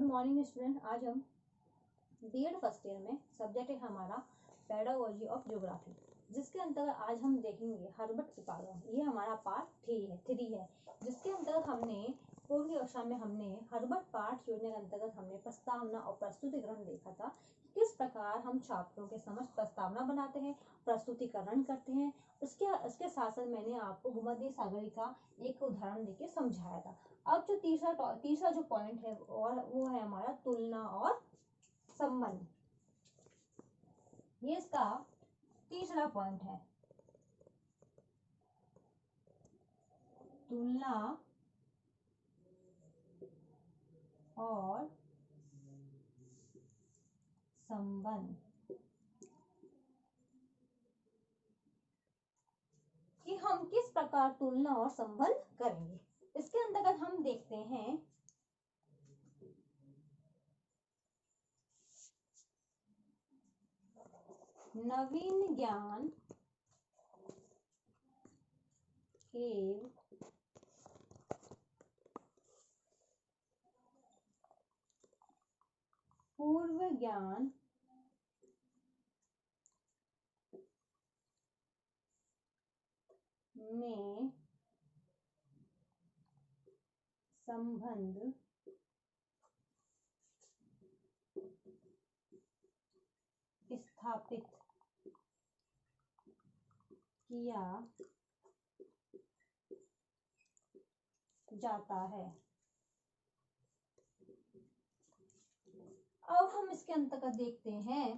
Morning student. आज हम BEd first year में सब्जेक्ट है हमारा पेडागोजी ऑफ ज्योग्राफी, जिसके अंतर्गत आज हम देखेंगे हर्बर्ट स्पार्गम। ये हमारा पार्ट 3 है, जिसके अंतर्गत हमने पूर्व कक्षा में हमने हर्बर्ट पाठ योजना के अंतर्गत हमने प्रस्तावना और प्रस्तुतिकरण देखा था। किस प्रकार हम छात्रों के समक्ष प्रस्तावना बनाते हैं, प्रस्तुतिकरण करते हैं। उसके साथ साथ मैंने आपको भूमध्य सागरी का एक उदाहरण देके समझाया था। अब जो तीसरा जो पॉइंट है और वो है हमारा तुलना और संबंध। ये इसका तीसरा पॉइंट है, तुलना और संबंध। कि हम किस प्रकार तुलना और संबंध करेंगे। इसके अंतर्गत हम देखते हैं नवीन ज्ञान एवं पूर्व ज्ञान में संबंध स्थापित किया जाता है। अब हम इसके अंतर्गत देखते हैं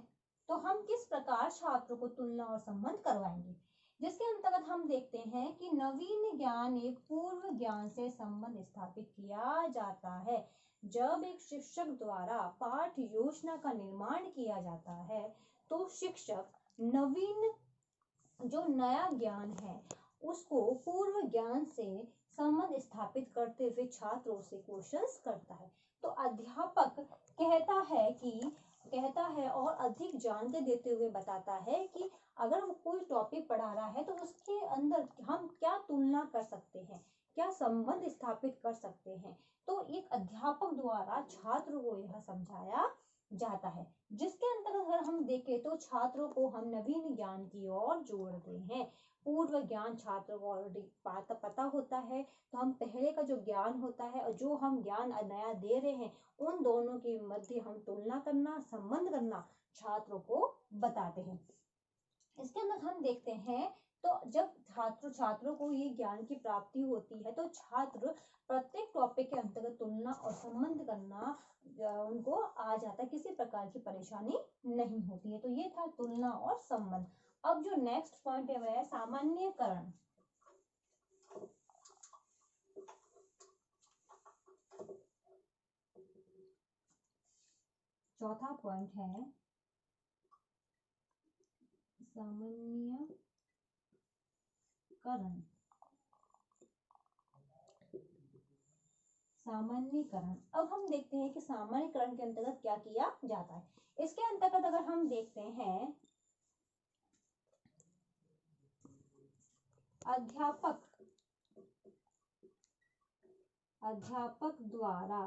तो हम किस प्रकार छात्रों को तुलना और संबंध करवाएंगे, जिसके अंतर्गत हम देखते हैं कि नवीन ज्ञान एक पूर्व ज्ञान से संबंध स्थापित किया जाता है। जब एक शिक्षक द्वारा पाठ योजना का निर्माण किया जाता है तो शिक्षक नवीन जो नया ज्ञान है उसको पूर्व ज्ञान से संबंध स्थापित करते हुए छात्रों से क्वेश्चंस करता है। तो अध्यापक कहता है और अधिक जानकारी देते हुए बताता है कि अगर वो कोई टॉपिक पढ़ा रहा है तो उसके अंदर हम क्या तुलना कर सकते हैं, क्या संबंध स्थापित कर सकते हैं। तो एक अध्यापक द्वारा छात्र को यह समझाया जाता है, जिसके अंतर्गत अगर हम देखें तो छात्रों को हम नवीन ज्ञान की ओर जोड़ते हैं। पूर्व ज्ञान छात्रों को ऑलरेडी पता होता है, तो हम पहले का जो ज्ञान होता है और जो हम ज्ञान नया दे रहे हैं उन दोनों के मध्य हम तुलना करना, संबंध करना छात्रों को बताते हैं। इसके अंदर हम देखते हैं तो जब छात्रों को ये ज्ञान की प्राप्ति होती है तो छात्र प्रत्येक टॉपिक के अंतर्गत तुलना और संबंध करना उनको आ जाता है, किसी प्रकार की परेशानी नहीं होती है। तो ये था तुलना और संबंध। अब जो नेक्स्ट पॉइंट है वह है सामान्यकरण। चौथा पॉइंट है सामान्यकरण। अब हम देखते हैं कि सामान्यकरण के अंतर्गत क्या किया जाता है। इसके अंतर्गत अगर हम देखते हैं अध्यापक द्वारा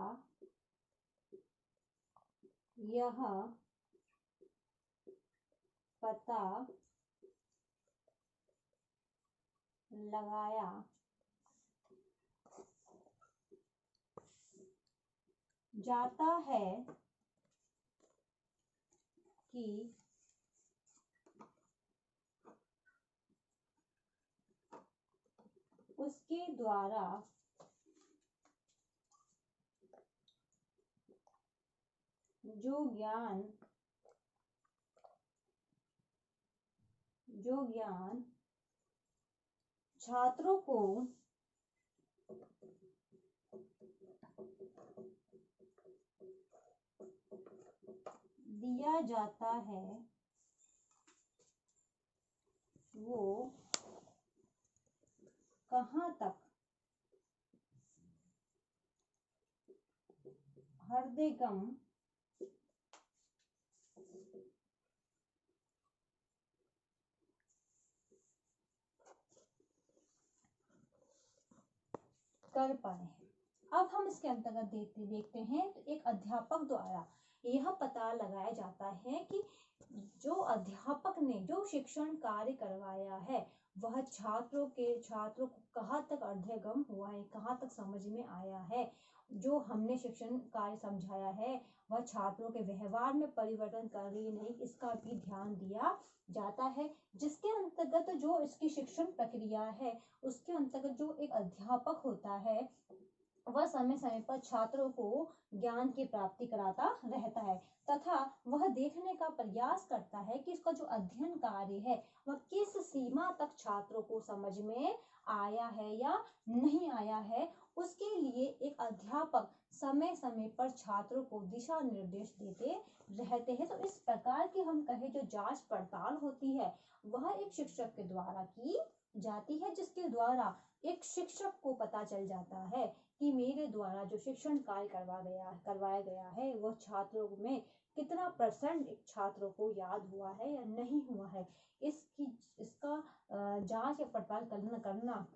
यह पता लगाया जाता है कि उसके द्वारा जो ज्ञान छात्रों को दिया जाता है वो कहाँ तक हृदयंगम कर पाए। अब हम इसके अंतर्गत देखते हैं तो एक अध्यापक द्वारा यह पता लगाया जाता है कि जो अध्यापक ने जो शिक्षण कार्य करवाया है वह छात्रों को कहाँ तक अध्ययन हुआ है, कहाँ तक समझ में आया है, जो हमने शिक्षण कार्य समझाया है वह छात्रों के व्यवहार में परिवर्तन कर रही नहीं, इसका भी ध्यान दिया जाता है। जिसके अंतर्गत जो इसकी शिक्षण प्रक्रिया है उसके अंतर्गत जो एक अध्यापक होता है वह समय समय पर छात्रों को ज्ञान की प्राप्ति कराता रहता है तथा वह देखने का प्रयास करता है कि इसका जो अध्ययन कार्य है वह किस सीमा तक छात्रों को समझ में आया है या नहीं आया है। उसके लिए एक अध्यापक समय समय पर छात्रों को दिशा निर्देश देते रहते हैं। तो इस प्रकार की हम कहें जो जांच पड़ताल होती है वह एक शिक्षक के द्वारा की जाती है, जिसके द्वारा एक शिक्षक को पता चल जाता है कि मेरे द्वारा जो शिक्षण कार्य करवाया गया है वह छात्रों में कितना % छात्रों को याद हुआ है या नहीं हुआ है। इसका जांच या पड़ताल करना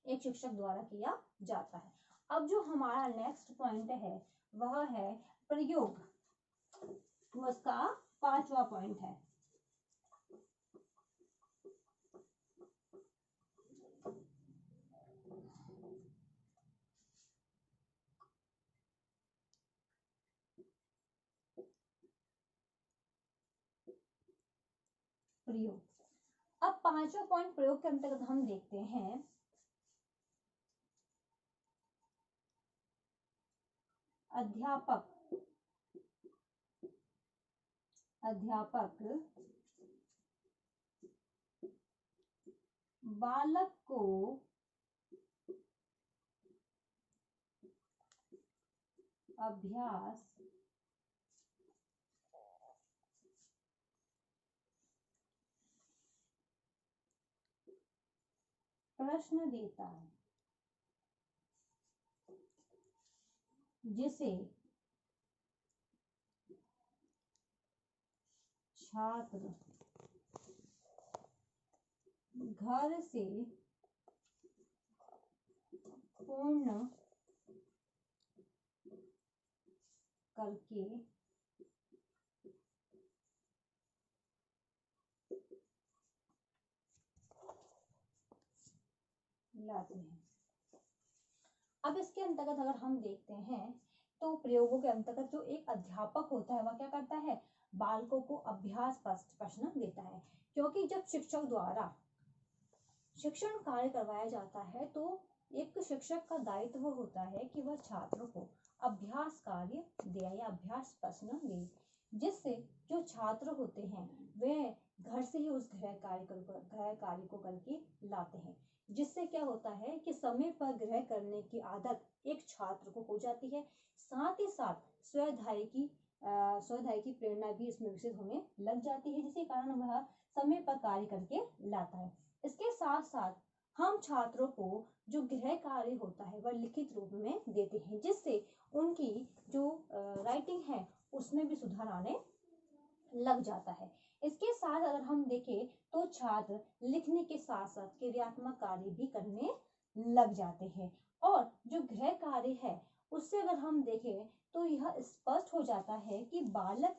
एक शिक्षक द्वारा किया जाता है। अब जो हमारा नेक्स्ट पॉइंट है वह है प्रयोग, वो उसका 5वां पॉइंट है। प्रयोग। अब 5वां पॉइंट प्रयोग के अंतर्गत हम देखते हैं अध्यापक बालक को अभ्यास प्रश्न देता है जिसे छात्र घर से पूर्ण करके लाते हैं। अब इसके अंतर्गत अगर हम देखते हैं तो प्रयोगों के अंतर्गत जो एक अध्यापक होता है वह क्या करता है, बालकों को अभ्यास प्रश्न देता है। क्योंकि जब शिक्षक द्वारा शिक्षण कार्य करवाया जाता है तो एक शिक्षक का दायित्व होता है कि वह छात्रों को अभ्यास कार्य दे या अभ्यास प्रश्न दे, जिससे जो छात्र होते हैं वे घर से ही उस गृह कार्य को करके लाते हैं। जिससे क्या होता है कि समय पर गृह करने की आदत एक छात्र को हो जाती है, साथ ही साथ स्वाध्याय की प्रेरणा भी इसमें विकसित होने लग जाती है, जिसके कारण वह समय पर कार्य करके लाता है। इसके साथ साथ हम छात्रों को जो गृह कार्य होता है वह लिखित रूप में देते हैं, जिससे उनकी जो राइटिंग है उसमें भी सुधार आने लग जाता है। इसके साथ अगर हम देखें तो छात्र लिखने के साथ साथ क्रियात्मक कार्य भी करने लग जाते हैं। और जो गृह कार्य है उससे अगर हम देखें तो यह स्पष्ट हो जाता है कि बालक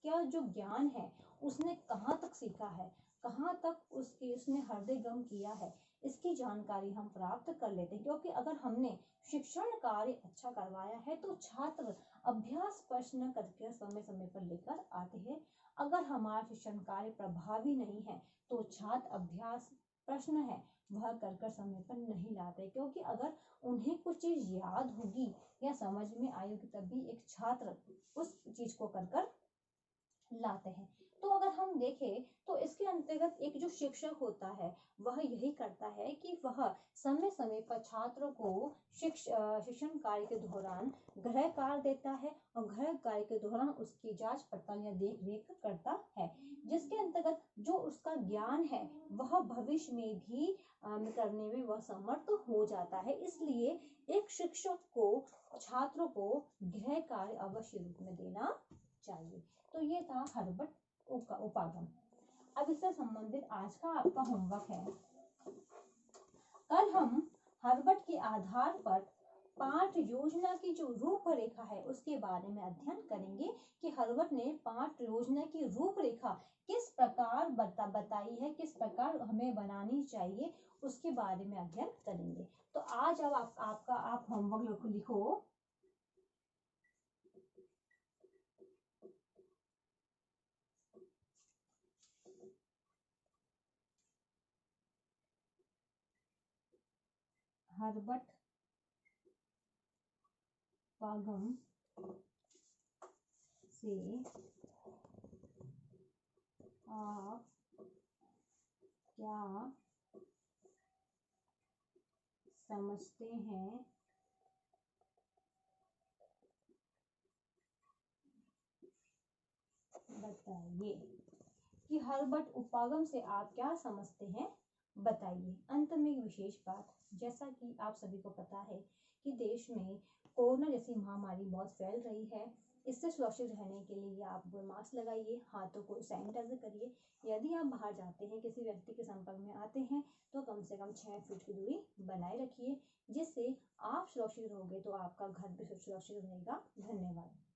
का जो ज्ञान है उसने कहाँ तक सीखा है, कहाँ तक उसने हृदयंगम किया है, इसकी जानकारी हम प्राप्त कर लेते हैं। क्योंकि अगर हमने शिक्षण कार्य अच्छा करवाया है तो छात्र अभ्यास प्रश्न करके समय समय पर लेकर आते हैं। अगर हमारा शिक्षण कार्य प्रभावी नहीं है तो छात्र अभ्यास प्रश्न है वह कर समय पर नहीं लाते, क्योंकि अगर उन्हें कुछ चीज याद होगी या समझ में आएगी तभी एक छात्र उस चीज को कर लाते हैं। तो अगर हम देखें तो इसके अंतर्गत एक जो शिक्षक होता है वह यही करता है कि वह समय समय पर छात्रों को शिक्षण कार्य के दौरान गृह कार्य देता है और गृह कार्य के दौरान उसकी जांच पड़ताल या देख रेख करता है, जिसके अंतर्गत जो उसका ज्ञान है वह भविष्य में भी करने में वह समर्थ हो जाता है। इसलिए एक शिक्षक को छात्रों को गृह कार्य अवश्य रूप में देना चाहिए। तो ये था हर्बट उपागम। अब इससे संबंधित आज का आपका होमवर्क है, कल हम हर्बट के आधार पर पाठ योजना की जो रूपरेखा है उसके बारे में अध्ययन करेंगे कि हर्बर्ट ने पाठ योजना की रूपरेखा किस प्रकार बताई है, किस प्रकार हमें बनानी चाहिए, उसके बारे में अध्ययन करेंगे। तो आज अब आप होमवर्क लिखो। हर्बर्ट उपागम से आप क्या समझते हैं, बताइए। कि हर्बर्ट उपागम से आप क्या समझते हैं, बताइए। अंत में एक विशेष बात, जैसा कि आप सभी को पता है कि देश में कोरोना जैसी महामारी बहुत फैल रही है। इससे सुरक्षित रहने के लिए आप मास्क लगाइए, हाथों को सैनिटाइजर करिए। यदि आप बाहर जाते हैं, किसी व्यक्ति के संपर्क में आते हैं, तो कम से कम 6 फीट की दूरी बनाए रखिए। जिससे आप सुरक्षित रहोगे तो आपका घर भी सुरक्षित रहेगा। धन्यवाद।